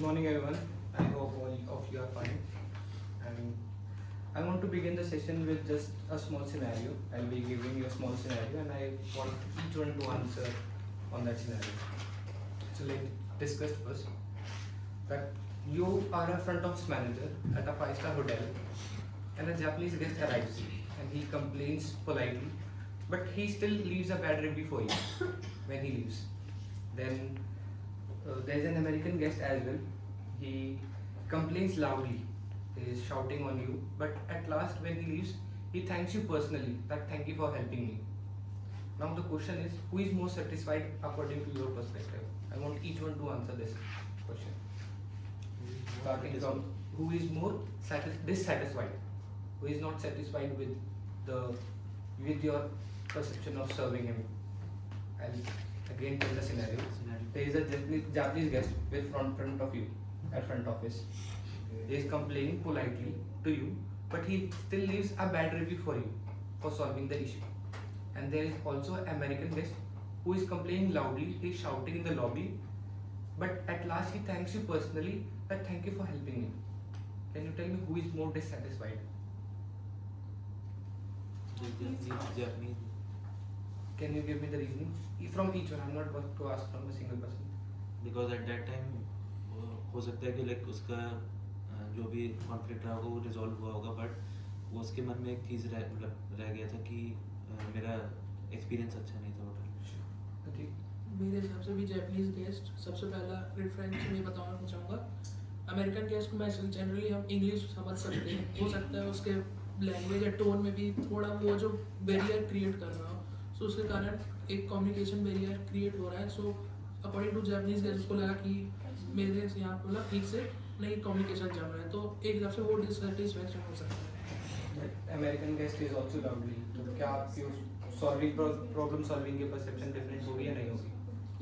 morning, everyone. I hope all of you are fine. And I want to begin the session with just a small scenario. I'll be giving you a small scenario, and I want each one to answer on that scenario. So let's discuss first that you are a front office manager at a five-star hotel, and a Japanese guest arrives, and he complains politely, but he still leaves a bad review for you when he leaves. Then there's an American guest as well. He complains loudly. He is shouting on you, but at last, when he leaves, he thanks you personally. That thank you for helping me. Now the question is, who is more satisfied according to your perspective? I want each one to answer this question. Starting from who is more dissatisfied, who is not satisfied with your perception of serving him. I'll again tell the scenario. There is a Japanese guest with front of you at front office. He is complaining politely to you, but he still leaves a bad review for you for solving the issue. And there is also an American guest who is complaining loudly. He is shouting in the lobby, but at last he thanks you personally that thank you for helping me. Can you tell me who is more dissatisfied? Japanese. Can you give me the reasoning from each one? I'm not going to ask from a single person. Because at that time हो सकता है कि like उसका जो भी conflict रहा होगा वो रिजॉल्व हुआ होगा, बट वो उसके मन में एक चीज़ रह गया था कि मेरा एक्सपीरियंस अच्छा नहीं था होटल। मेरे हिसाब से भी जैपनीज गेस्ट सबसे पहला रेफरेंस मैं बताना चाहूँगा। अमेरिकन गेस्ट को मैं जनरली हम इंग्लिश समझ सकते हैं, हो सकता है उसके लैंग्वेज या टोन में भी थोड़ा वो जो बैरियर क्रिएट कर रहा हो, सो उसके कारण एक कम्युनिकेशन बैरियर क्रिएट हो रहा है। So according to Japanese guest उसको लगा कि मेरे से यहाँ पर ठीक से नहीं कम्युनिकेशन चल रहा है, तो एक हिसाब से वो डिससेटिस्फैक्शन हो सकता है। American guest is also loudly, तो क्या आपकी सॉल्विंग प्रॉब्लम सॉल्विंग की परसेप्शन डिफरेंट होगी या नहीं होगी?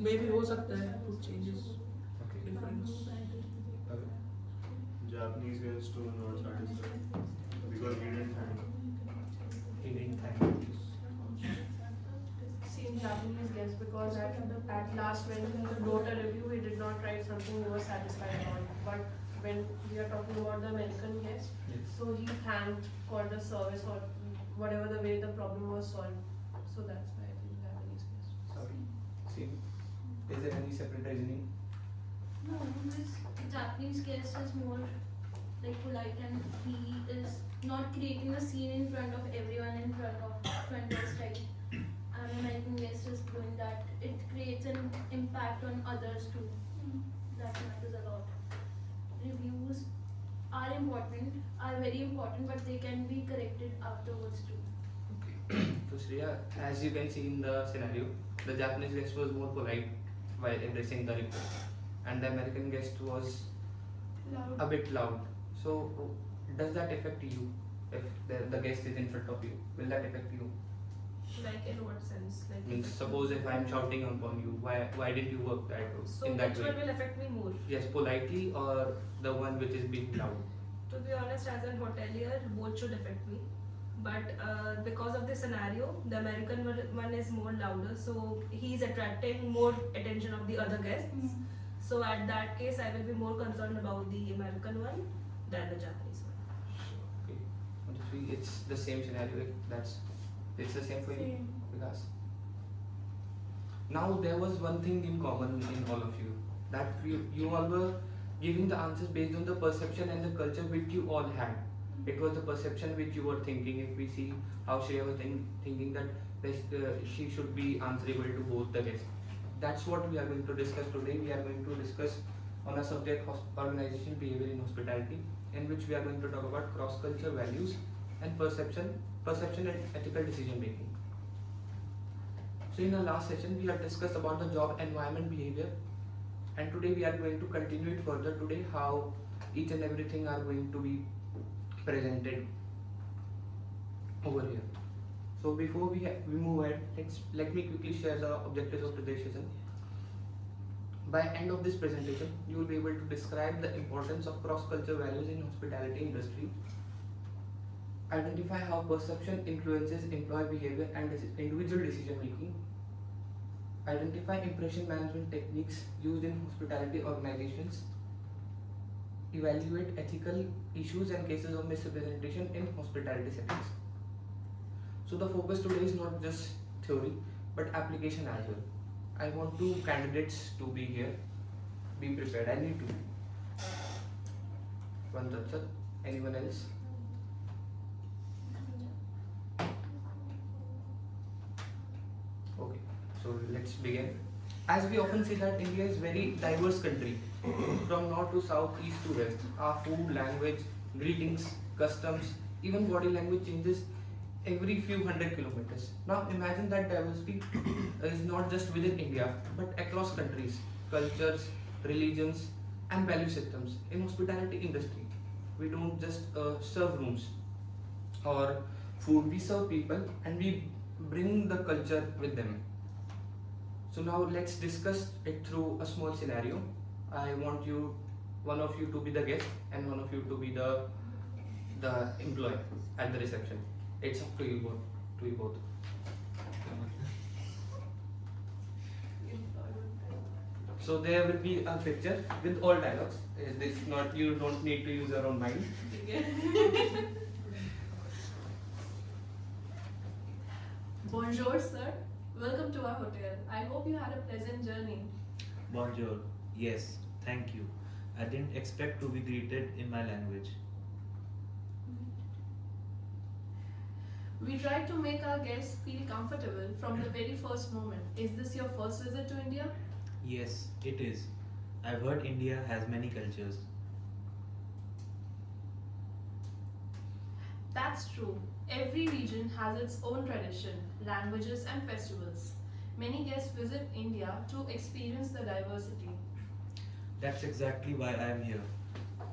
मे भी हो सकता है कुछ changes difference. Japanese guest were not satisfied because he didn't thank. Same Japanese guest because at last when he wrote a review he did not write something he was satisfied on. But when we are talking about the American guest, Yes. so he thanked for the service or whatever the way the problem was solved. So that's why I think Japanese guest. Sorry. Same. Is there any separate reasoning? No, this Japanese guest is more like polite and he is not creating a scene in front of everyone in front of us, right? And American guest is doing that. It creates an impact on others too. That matters a lot. Reviews are very important, but they can be corrected afterwards too. Okay. So Shreya, as you can see in the scenario, the Japanese guest was more polite while addressing the report, and the American guest was a bit loud. So does that affect you? If the guest is in front of you, will that affect you? Like in what sense? Like Means suppose if I am shouting upon you, why didn't you work so in that which way? one will affect me more? Yes, politely or the one which is being loud. To be honest, as an hotelier, both should affect me. But because of the scenario, the American one is more louder, so he's attracting more attention of the other guests. So at that case, I will be more concerned about the American one than the Japanese one. Okay. Obviously, it's the same scenario. It's the same for you, because now there was one thing in common in all of you, that you all were giving the answers based on the perception and the culture which you all had. It was the perception which you were thinking. If we see how Shreya was thinking that she should be answerable to both the guests. That's what we are going to discuss today. We are going to discuss on a subject organization behavior in hospitality, in which we are going to talk about cross-culture values and perception and ethical decision making. So in the last session we have discussed about the job environment behavior, and today we are going to continue it further. Today how each and everything are going to be presented over here. So before we move ahead, let me quickly share the objectives of today's session. By end of this presentation, you will be able to describe the importance of cross-culture values in hospitality industry, identify how perception influences employee behavior and individual decision making, identify impression management techniques used in hospitality organizations, evaluate ethical issues and cases of misrepresentation in hospitality settings. So the focus today is not just theory but application as well. I want two candidates to be here. Be prepared. I need two. One Tatsat. Anyone else? Okay, so let's begin. As we often say that India is very diverse country, from north to south, east to west. Our food, language, greetings, customs, even body language changes every few hundred kilometers. Now imagine that diversity is not just within India, but across countries, cultures, religions, and value systems. In hospitality industry, we don't just serve rooms or food. We serve people, and we bring the culture with them. So now let's discuss it through a small scenario. I want one of you to be the guest and one of you to be the employee at the reception. It's up to you both. So there will be a picture with all dialogues. This is not, you don't need to use your own mind. Bonjour, sir. Welcome to our hotel. I hope you had a pleasant journey. Bonjour. Yes, thank you. I didn't expect to be greeted in my language. We tried to make our guests feel comfortable from the very first moment. Is this your first visit to India? Yes, it is. I've heard India has many cultures. That's true. Every region has its own tradition, languages, and festivals. Many guests visit India to experience the diversity. That's exactly why I am here.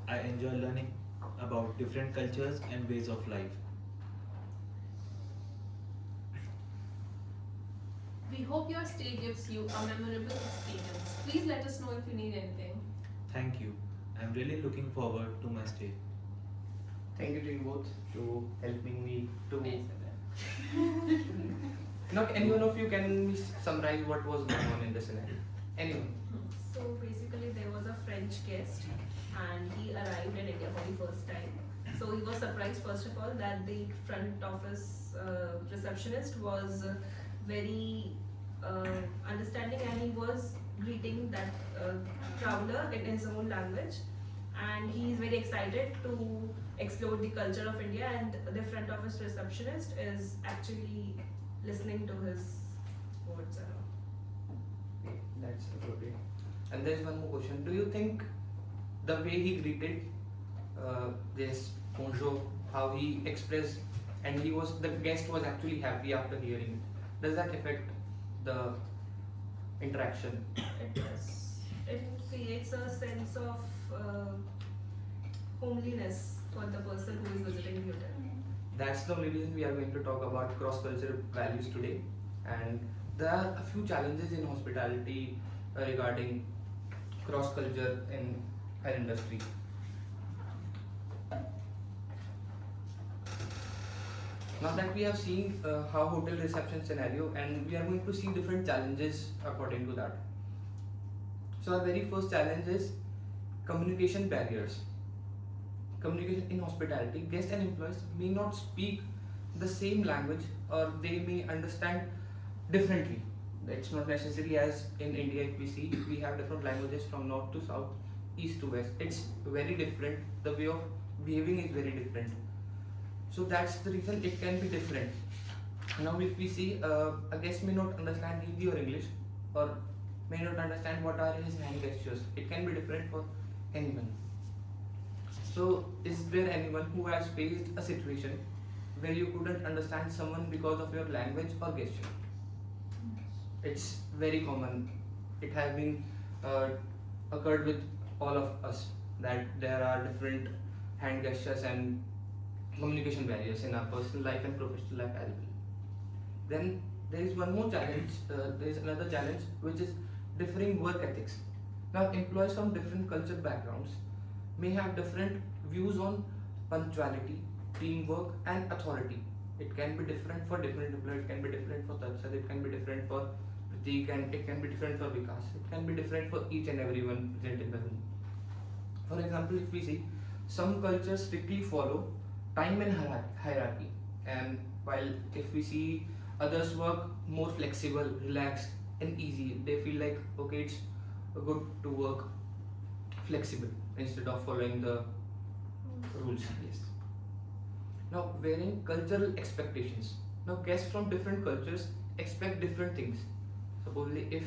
I enjoy learning about different cultures and ways of life. We hope your stay gives you a memorable experience. Please let us know if you need anything. Thank you. I'm really looking forward to my stay. Thank you to you both to helping me to. Now, any one of you can summarize what was going on in the scenario? Anyone? So basically, there was a French guest, and he arrived in India for the first time. So he was surprised, first of all, that the front office receptionist was very understanding, and he was greeting that traveler in his own language. And he is very excited to explore the culture of India, and the front office receptionist is actually listening to his words around. Okay, that's appropriate. And there's one more question. Do you think the way he greeted this bonjour, how he expressed, and the guest was actually happy after hearing it, does that affect the interaction? It creates a sense of homeliness for the person who is visiting the hotel. That's the only reason we are going to talk about cross-cultural values today. And there are a few challenges in hospitality regarding cross-culture in our industry. Now that we have seen how hotel reception scenario, and we are going to see different challenges according to that. So our very first challenge is communication barriers. Communication in hospitality, guests and employees may not speak the same language, or they may understand differently. It's not necessary as in India. If we see, we have different languages from north to south, east to west. It's very different. The way of behaving is very different. So that's the reason it can be different. Now if we see, a guest may not understand Hindi or English, or may not understand what are his hand gestures. It can be different for anyone. So is there anyone who has faced a situation where you couldn't understand someone because of your language or gesture? It's very common. It has been occurred with all of us, that there are different hand gestures and communication barriers in our personal life and professional life as well. Then there is one more challenge. There is another challenge, which is differing work ethics. Now employees from different cultural backgrounds may have different views on punctuality, teamwork, and authority. It can be different for different employees. It can be different for Tatsat. It can be different for Pratik, and it can be different for Vikas. It can be different for each and everyone present in the room. For example, if we see, some cultures strictly follow time and hierarchy, and while if we see others work more flexible, relaxed, and easy, they feel like okay, it's good to work flexible instead of following the rules. Yes. Now, varying cultural expectations. Now, guests from different cultures expect different things. Supposedly, if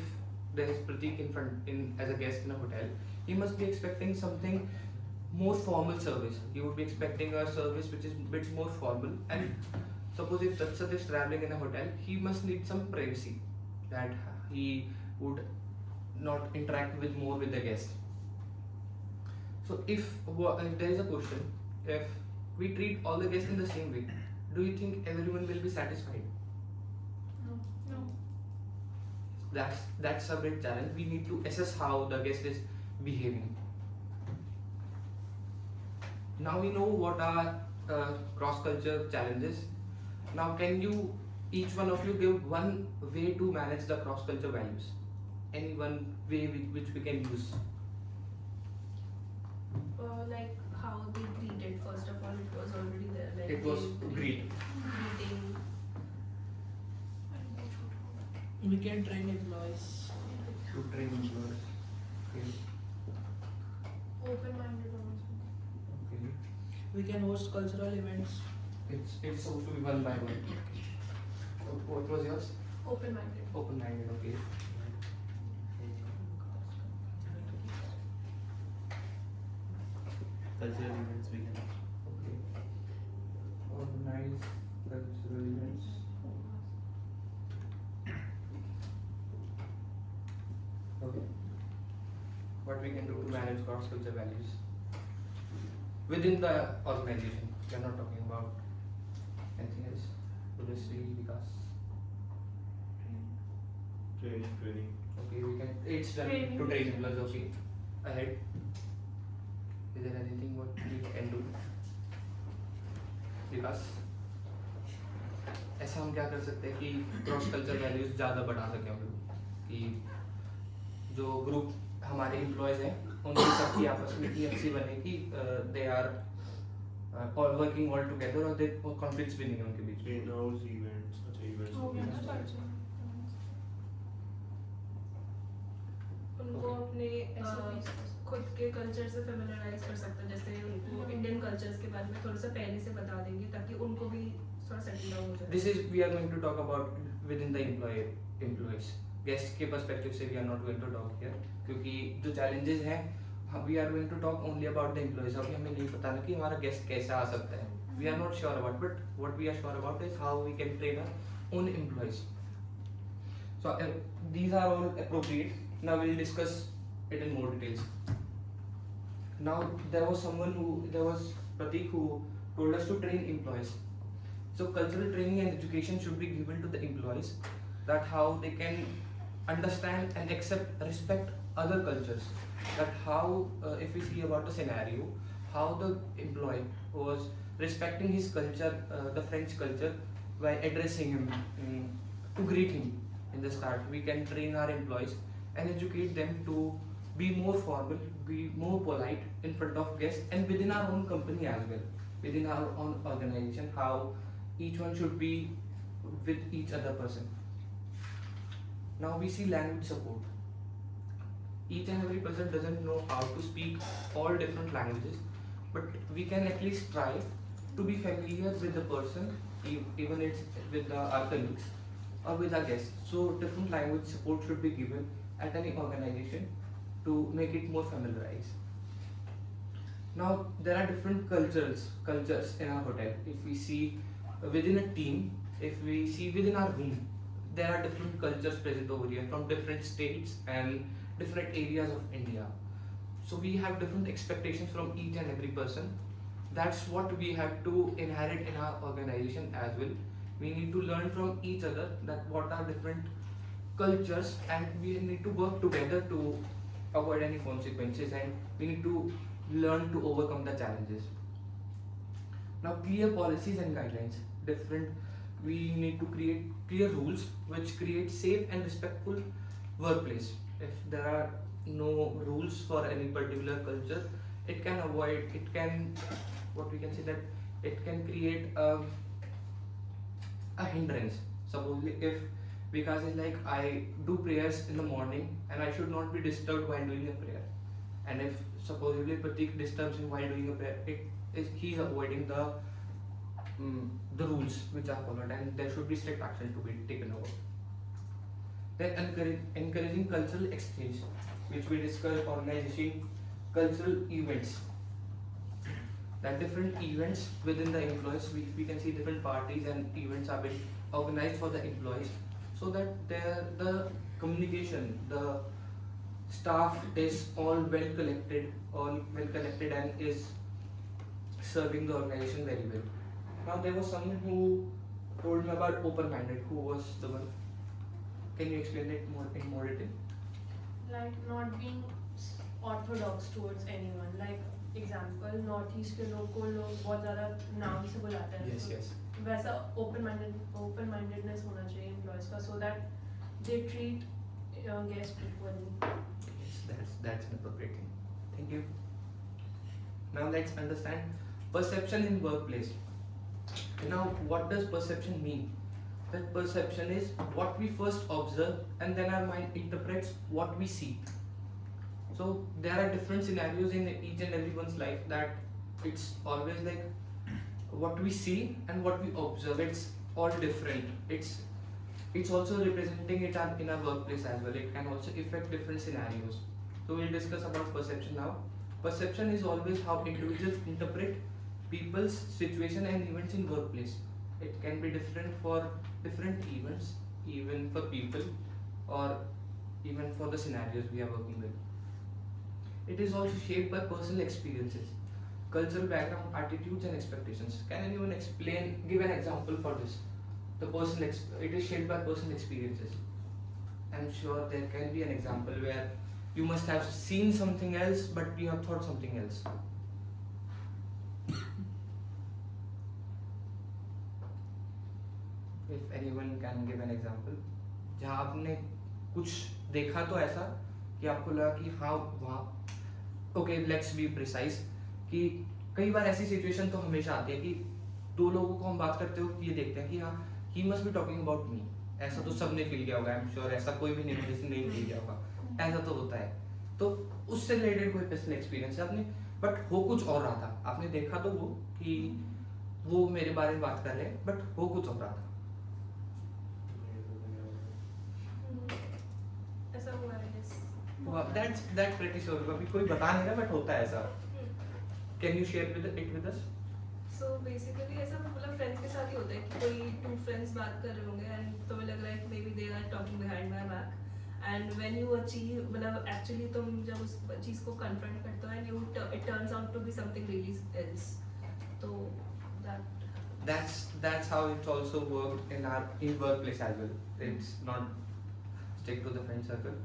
there is Pratik in front in as a guest in a hotel, he must be expecting something more formal service. He would be expecting a service which is bit more formal. And suppose if Tatsat is traveling in a hotel, he must need some privacy, that he would not interact with more with the guest. So if there is a question, if we treat all the guests in the same way, do you think everyone will be satisfied? No. That's a big challenge. We need to assess how the guest is behaving. Now we know what are cross-culture challenges. Now can you, each one of you, give one way to manage the cross-culture values? Any one way which we can use? Like how they greeted, first of all, it was already there. Like It was greet. greeting. We can train employees. To train employees. Okay. Open-minded also. Okay. We can host cultural events. It's supposed to be one by one. What was yours? Open-minded. Open-minded. Okay. Cultural events we can. Okay. Organize cultural events. Okay. What we can do to manage cross-culture values within the organization. We are not talking about anything else. Obviously, because Training. okay, we can. It's done Training. to train employees. Okay. Ahead. Is there anything what we can do? Because ऐसा हम क्या कर सकते हैं कि cross culture values ज़्यादा बढ़ा सकें हम लोग, कि जो ग्रुप हमारे एम्प्लॉयज़ हैं उनकी सबकी आपस में की अच्छी बने कि they are working all together और दे कॉन्फ्लिक्ट्स भी नहीं है उनके बीच में. In-house events. अच्छा events हो गया ना हो गया. culture. उनको अपने खुद के कल्चर से फेमिलियराइज कर सकते हैं, जैसे उनको इंडियन कल्चर्स के बारे में थोड़ा सा पहले से बता देंगे ताकि उनको भी थोड़ा सेटल डाउन हो जाए. This is we are going to talk about within the employees. Guest के perspective से we are not going to talk here, क्योंकि जो challenges हैं we are going to talk only about the employees. अभी हमें नहीं पता ना कि हमारा guest कैसा आ सकता है. We are not sure about, but what we are sure about is how we can train our own employees. So these are all appropriate. Now we'll discuss it in more details. Now there was Pratik who told us to train employees. So cultural training and education should be given to the employees, that how they can understand and respect other cultures. That how if we see about a scenario, how the employee was respecting his culture, the French culture, by addressing him, to greet him in the start. We can train our employees and educate them to be more formal, be more polite in front of guests and within our own company as well, within our own organization, how each one should be with each other person. Now we see language support. Each and every person doesn't know how to speak all different languages, but we can at least try to be familiar with the person, even it's with our colleagues or with our guests. So different language support should be given at any organization to make it more familiarized. Now there are different cultures in our hotel. If we see within a team, if we see within our room, there are different cultures present over here from different states and different areas of India. So we have different expectations from each and every person. That's what we have to inherit in our organization as well. We need to learn from each other that what are different cultures, and we need to work together to avoid any consequences, and we need to learn to overcome the challenges. Now clear policies and guidelines. We need to create clear rules which create safe and respectful workplace. If there are no rules for any particular culture, it can avoid, it can, what we can say, that it can create a hindrance. Supposedly if Vikas is like, I do prayers in the morning and I should not be disturbed while doing a prayer, and if supposedly Pratik disturbs him while doing a prayer, he is avoiding the rules which are followed, and there should be strict action to be taken over. Then encouraging cultural exchange, which we discussed, organizing cultural events. That different events within the employees, we can see different parties and events are being organized for the employees, so that the communication, the staff is all well collected and is serving the organization very well. Now there was someone who told me about open-minded. Who was the one? Can you explain it in more detail? Like not being orthodox towards anyone. Like example north east के लोग को लोग बहुत ज़्यादा नाम से बुलाते हैं, Yes, yes. वैसा ओपन माइंडेडनेस होना चाहिए एम्प्लॉयज का, so that they treat guest equally. Yes, that's an appropriate thing. Thank you. Now let's understand perception in workplace. Now what does perception mean? That perception is what we first observe and then our mind interprets what we see. So there are different scenarios in each and everyone's life, that it's always like what we see and what we observe, it's all different. It's also representing it in our workplace as well. It can also affect different scenarios. So we'll discuss about perception now. Perception is always how individuals interpret people's situation and events in workplace. It can be different for different events, even for people, or even for the scenarios we are working with. It is also shaped by personal experiences, cultural background, attitudes and expectations. Can anyone give an example for this? It is shaped by personal experiences. I'm sure there can be an example where you must have seen something else but you have thought something else. If anyone can give an example, जहाँ आपने कुछ देखा तो ऐसा कि आपको लगा कि हाँ वहाँ, ओके लेट्स बी प्रिसाइज, कि कई बार ऐसी सिचुएशन तो हमेशा आती है कि दो लोगों को हम बात करते हो ये देखते हैं कि हाँ he must be talking about me. ऐसा तो सबने फील किया होगा, आई एम श्योर ऐसा कोई भी नहीं जिसने नहीं फील किया होगा, ऐसा तो होता है. तो उससे रिलेटेड कोई पर्सनल एक्सपीरियंस है आपने, बट हो कुछ और रहा था, आपने देखा तो वो कि वो मेरे बारे में बात कर रहे हैं बट हो कुछ और रहा था. ऐसा हुआ है. That's pretty sure. अभी कोई बता नहीं रहा बट होता है ऐसा. Can you share it with us? So basically ऐसा मतलब फ्रेंड्स के साथ ही होता है कि कोई टू फ्रेंड्स बात कर रहे होंगे एंड तुम्हें लग रहा है कि maybe they are talking behind my back, and when you achieve मतलब एक्चुअली तुम जब उस चीज़ को कन्फ्रंट करते हो and it turns out to be something really else. तो that's how it's also worked in workplace as well. It's not stick to the friend circle.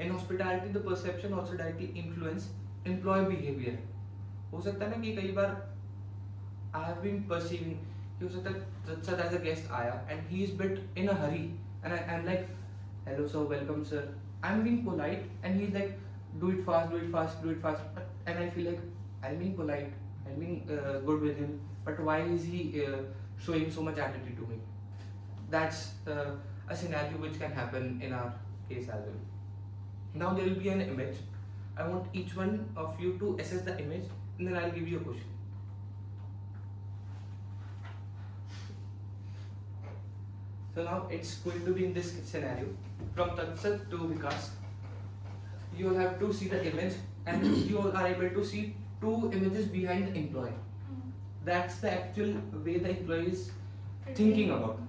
In hospitality, the perception also directly influence employee behavior. हो सकता है ना कि कई बार I have been perceiving कि हो सकता है सर as a guest आया and he is bit in a hurry and I'm like hello sir, welcome sir. I'm being polite and he's like do it fast, and I feel like I'm being polite, I'm being good with him, but why is he showing so much attitude to me? That's a scenario which can happen in our case as well. Now there will be an image. I want each one of you to assess the image and then I'll give you a question. So now it's going to be in this scenario. From Tatsat to Vikas, you will have to see the image and you are able to see two images behind the employee. That's the actual way the employee is thinking about.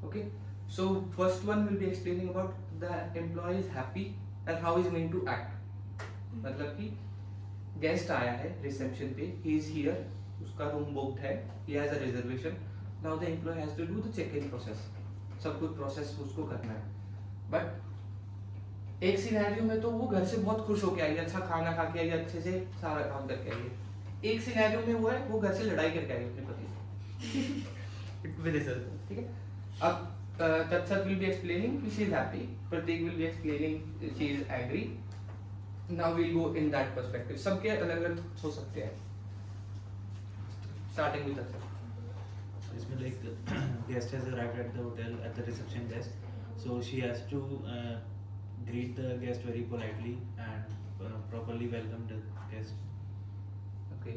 Okay. So first one will be explaining about the employee is happy and how he is going to act. मतलब कि guest आया है reception पे, he is here, उसका room booked है, he has a reservation. Now the employee has to do the check-in process. सब कुछ process उसको करना है. But एक सिनेरियो में तो वो घर से बहुत खुश होके आई है, अच्छा खाना खा के आई है, अच्छे से सारा काम करके आई है. एक सिनेरियो में वो घर से लड़ाई करके आई है अपने पति से. With his husband, ठीक है? अब Tatsat will be explaining she is happy, Pratik will be explaining she is angry. now we'll go in that perspective. सबके अलग-अलग हो सकते हैं. Starting with Akshay. इसमें like guest has arrived at the hotel at the reception desk, so she has to greet the guest very politely and properly welcome the guest. Okay.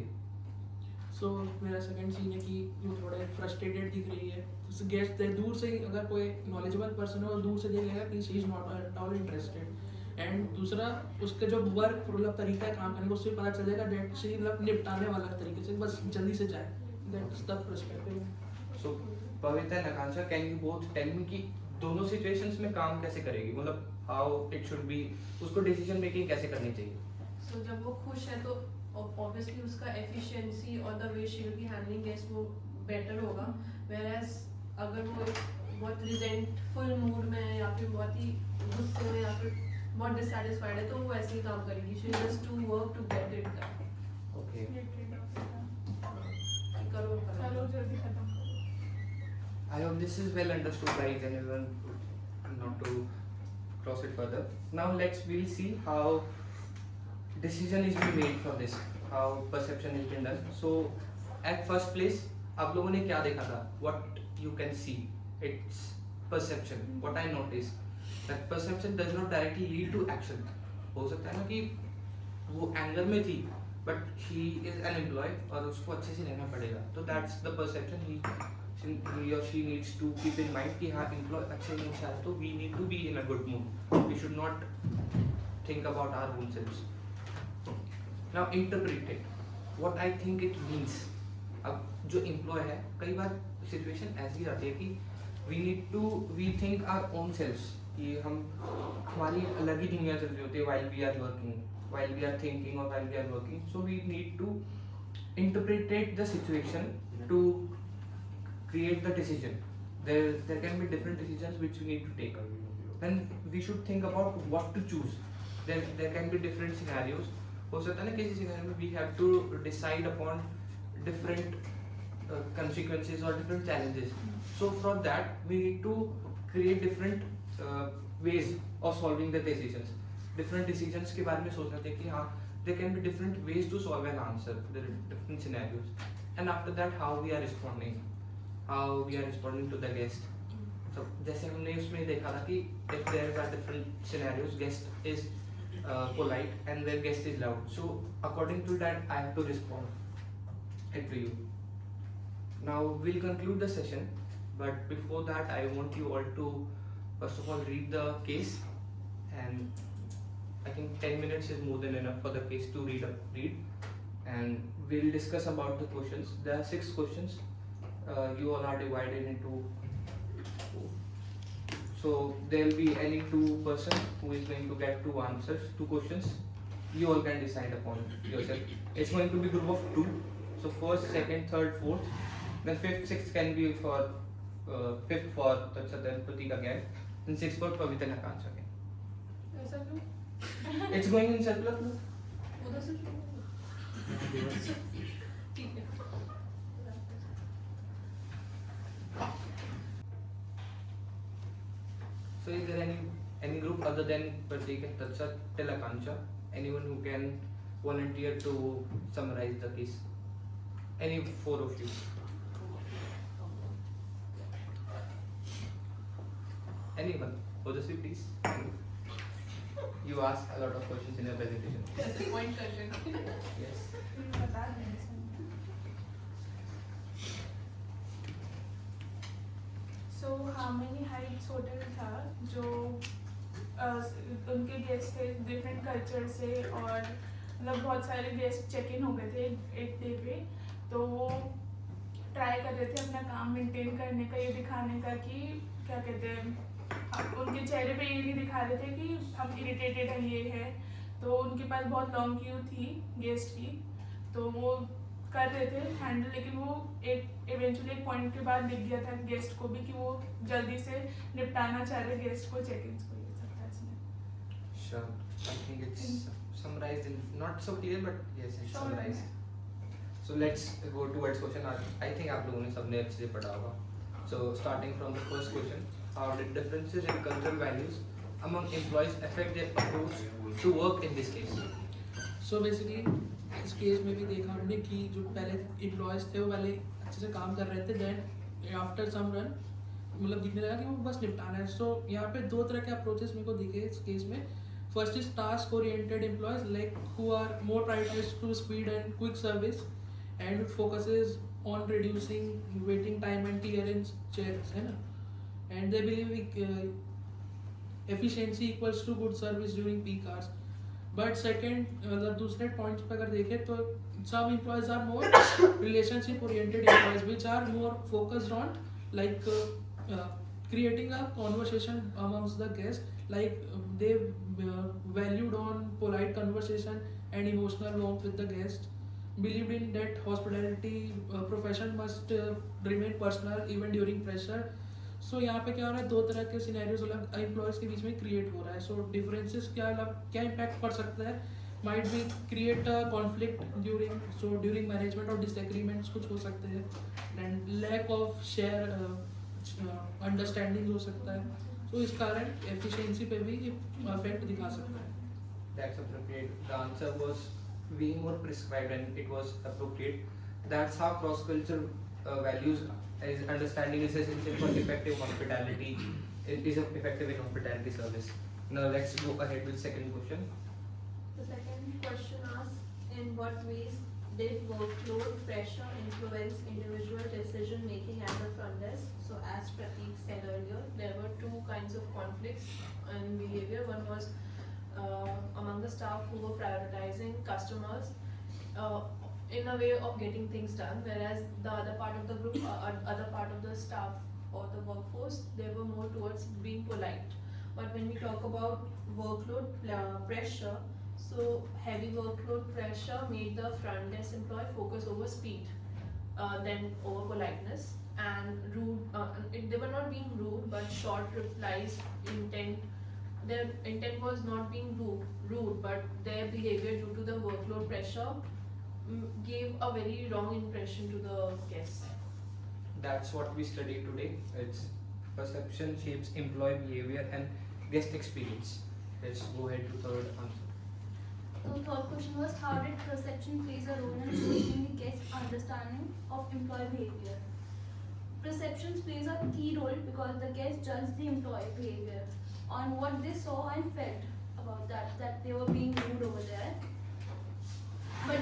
सो मेरा second scene है कि वो थोड़े frustrated दिख रही है. Guest दूर से ही अगर कोई नॉलेजेबल पर्सन है वो दूर से देख लेगा कि she is not at all interested. And दूसरा उसके जो वर्क मतलब तरीका है काम करने का उससे पता चल जाएगा डेट शी मतलब निपटाने वाला तरीके से बस जल्दी से जाए. That's the perspective. So Pavitra and Akansha, can you both tell me कि दोनों situations में काम कैसे करेगी? मतलब how it should be, उसको decision making कैसे करनी चाहिए? So जब वो खुश है तो obviously उसका efficiency और the way she will be handling guests वो better होगा. Whereas अगर वो बहुत resentful mood में है या फिर बहुत ही गुस्से में या फिर बहुत dissatisfied है तो वो ऐसे ही काम करेगी. She just to work to get it done. Okay. करो जल्दी खत्म करो. I hope this is well understood by each and everyone, not to cross it further. Now we'll see how decision is being made for this, how perception is being done. So at first place आप लोगों ने क्या देखा था? What you can see, it's perception. What I noticed that perception does not directly lead to action. हो सकता है ना कि वो एंगर में थी but he is an employee और उसको अच्छे से रहना पड़ेगा. तो that's the perception he or she needs to keep in mind कि हाँ employee अच्छे नहीं है तो we need to be in a good mood. We should not think about our own selves. Now interpret it. What I think it means. अब जो employee है कई बार situation ऐसी आती है कि we think our own selves कि हम हमारी अलग ही दुनिया चल रही होती है while we are working, while we are thinking or while we are working. So we need to interpret the situation to create the decision. There can be different decisions which we need to take. Then we should think about what to choose. There can be different scenarios. हो सकता है ना किसी scenario में we have to decide upon different consequences or different challenges. So for that we need to create different ways of solving the decisions. Different decisions के बारे में सोचना चाहिए कि हाँ there can be different ways to solve an answer. There are different scenarios. And after that how we are responding to the guest. So जैसे हमने उसमें देखा था कि if there are different scenarios, guest is polite and the guest is loud. So according to that I have to respond it to you. Now we'll conclude the session, but before that I want you all to first of all read the case, and I think 10 minutes is more than enough for the case to read, and we'll discuss about the questions. There are 6 questions. You all are divided into 4. So there will be any 2 person who is going to get 2 answers, 2 questions. You all can decide upon yourself. It's going to be group of 2. So first, second, third, fourth. Then 5th, 6th can be for 5th for Tatsat and Pratik again. Then 6th for Pavitra and Akansha again. ऐसा क्यों? It's going in circular flow. उधर से शुरू ठीक है. So is there any group other than Pratik and Tatsat till Akansha? Anyone who can volunteer to summarize the case? Any 4 of you? Anyone? Odasvi, please. You asked a lot of questions in your presentation. ऐसे point कर लेंगे. Yes. बता दें. So Harmony Heights hotel था जो उनके guest थे different culture से और मतलब बहुत सारे गेस्ट चेक इन हो गए थे एक डे पे. तो वो ट्राई कर रहे थे अपना काम मेंटेन करने का, ये दिखाने का कि क्या कहते हैं उनके चेहरे पे ये नहीं दिखा रहे थे कि हम इरिटेटेड हैं ये है. तो उनके पास बहुत लॉन्ग क्यू थी गेस्ट की, तो वो कर रहे थे हैंडल, लेकिन वो एक इवेंचुअली एक पॉइंट के बाद दिख गया था गेस्ट को भी कि वो जल्दी से निपटाना चाह रहे गेस्ट को, चेक इन को. ये सब था इसमें. Sure. I think it's summarized in not so clear, but yes, it's Sure. summarized. So let's go towards question. I think आप लोगों ने सबने अच्छे से पढ़ा होगा. So starting from the first question, how did differences in cultural values among employees affect their approach to work in this case? So basically इस case में भी देखा हमने कि जो पहले एम्प्लॉयज़ थे वो पहले अच्छे से काम कर रहे थे, देन आफ्टर सम रन मतलब दिखने लगा कि वो बस निपटाना है. सो यहाँ पे दो तरह के अप्रोचेस मेरे को दिखे इस केस में. First is task oriented employees like who are more prioritized to speed and quick service and it focuses on reducing waiting time and clearance checks, है ना. And they believe efficiency equals to good service during peak hours. But second, मतलब दूसरे points पे अगर देखें तो some employees are more relationship oriented employees which are more focused on like creating a conversation amongst the guests, like they valued on polite conversation and emotional warmth with the guests, believed in that hospitality profession must remain personal even during pressure. सो यहाँ पे क्या हो रहा है, दो तरह के scenarios अलग एम्प्लॉयज़ के बीच में क्रिएट हो रहा है. सो डिफरेंसेस क्या इम्पैक्ट पड़ सकता है, might be create a conflict during management और डिसएग्रीमेंट्स कुछ हो सकते हैं, and lack of share understanding हो सकता है. सो इस कारण एफिशिएंसी पे भी इफेक्ट दिखा सकता है. That's appropriate. The answer was way more prescribed and it was appropriate. That's how cross-cultural values is understanding is essential for effective hospitality. It is effective in hospitality service. Now let's go ahead with second question. The second question asks, in what ways did workload pressure influence individual decision making at the front desk? So as Prateek said earlier, there were two kinds of conflicts in behavior. One was among the staff who were prioritizing customers in a way of getting things done, whereas the other part of the group, other part of the staff or the workforce, they were more towards being polite. But when we talk about workload pressure, so heavy workload pressure made the front desk employee focus over speed than over politeness and rude. They were not being rude, but short replies, intent. Their intent was not being rude, but their behavior due to the workload pressure gave a very wrong impression to the guests. That's what we study today. It's perception shapes employee behavior and guest experience. Let's go ahead to third answer. So third question was, how did perception plays a role in shaping the guest's understanding of employee behavior? Perceptions plays a key role because the guests judge the employee behavior on what they saw and felt about that they were being rude over there. But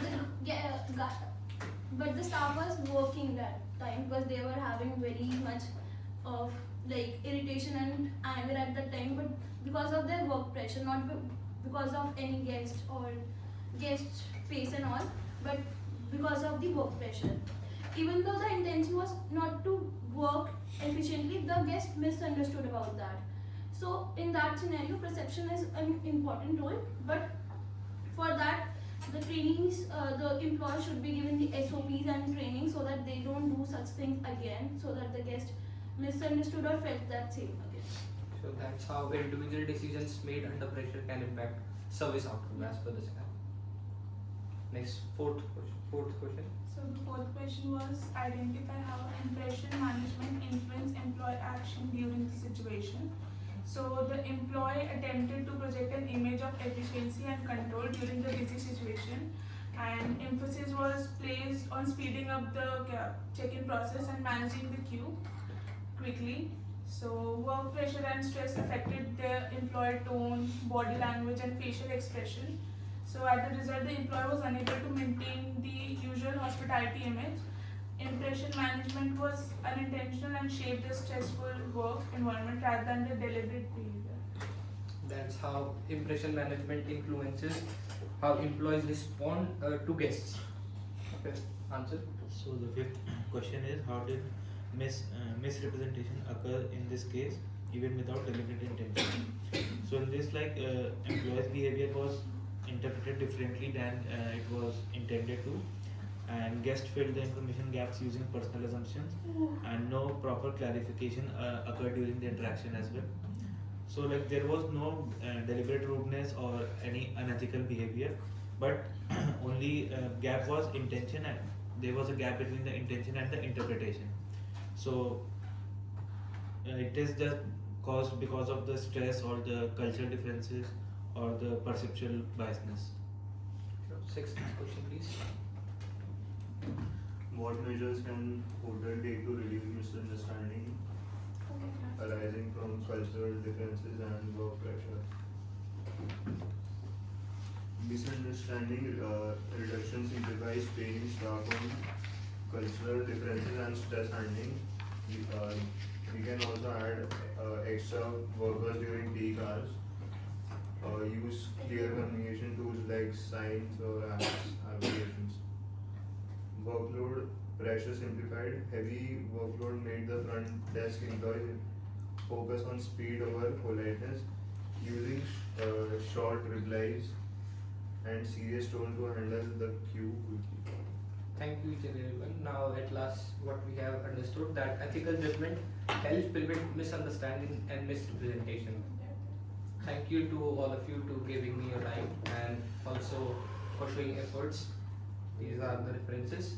the staff was working that time because they were having very much of like irritation and anger at that time, but because of their work pressure, not because of any guest or guest face and all, but because of the work pressure. Even though the intention was not to work efficiently, the guest misunderstood about that. So in that scenario, perception is an important role, but for that the trainees, the employees should be given the SOPs and training so that they don't do such things again, so that the guest misunderstood or felt that same again. So that's how individual decisions made under pressure can impact service outcome as per the SCAP. Next, fourth question. So the fourth question was, identify how impression management influence employee action during the situation. So the employee attempted to project an image of efficiency and control during the busy situation, and emphasis was placed on speeding up the check-in process and managing the queue quickly. So work pressure and stress affected the employee tone, body language and facial expression. So as a result, the employee was unable to maintain the usual hospitality image. Impression management was unintentional and shaped the stressful work environment rather than the deliberate behavior. That's how impression management influences how employees respond to guests. Okay, answer. So the fifth question is, how did misrepresentation occur in this case even without deliberate intention? So in this, like employees' behavior was interpreted differently than it was intended to, and guests filled the information gaps using personal assumptions, and no proper clarification occurred during the interaction as well. So like there was no deliberate rudeness or any unethical behavior, but only gap was intention, and there was a gap between the intention and the interpretation. So it is just caused because of the stress or the cultural differences or the perceptual biasness. Sixth question, please. What measures can hotel take to reduce misunderstanding arising from cultural differences and work pressure? Misunderstanding reduction simplifies training staff on cultural differences and stress handling. We can also add extra workers during peak hours. Use clear communication tools like signs or applications. Workload pressure simplified. Heavy workload made the front desk employees focus on speed over politeness, using short replies and serious tone to handle the queue quickly. Thank you each and everyone. Now at last what we have understood that ethical judgment helps prevent misunderstanding and misrepresentation. Thank you to all of you to giving me your time and also for showing efforts. These are the references.